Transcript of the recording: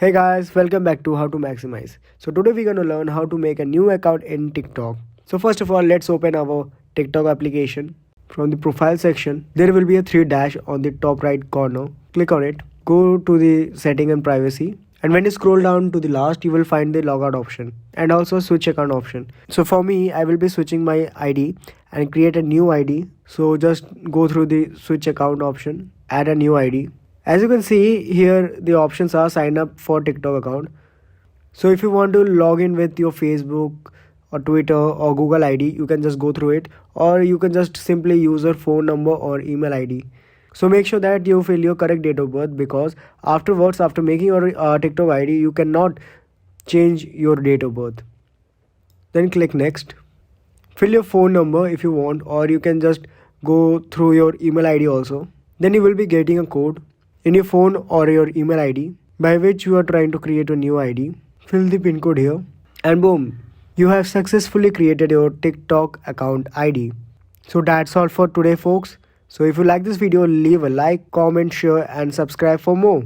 Hey guys, welcome back to How to Maximize. So today we're going to learn how to make a new account in TikTok. So first of all, let's open our TikTok application. From the profile section, there will be a three dash on the top right corner. Click on it. Go to the setting and privacy. And when you scroll down to the last, you will find the logout option and also switch account option. So for me, I will be switching my ID and create a new ID. So just go through the switch account option, add a new ID. As you can see here, the options are sign up for TikTok account. So if you want to log in with your Facebook or Twitter or Google ID, you can just go through it, or you can just simply use your phone number or email ID. So make sure that you fill your correct date of birth, because afterwards, after making your TikTok ID, you cannot change your date of birth. Then click next. Fill your phone number if you want, or you can just go through your email ID also. Then you will be getting a code in your phone or your email ID by which you are trying to create a new ID. Fill the pin code here and boom, you have successfully created your TikTok account ID. So that's all for today folks. So if you like this video, leave a like, comment, share and subscribe for more.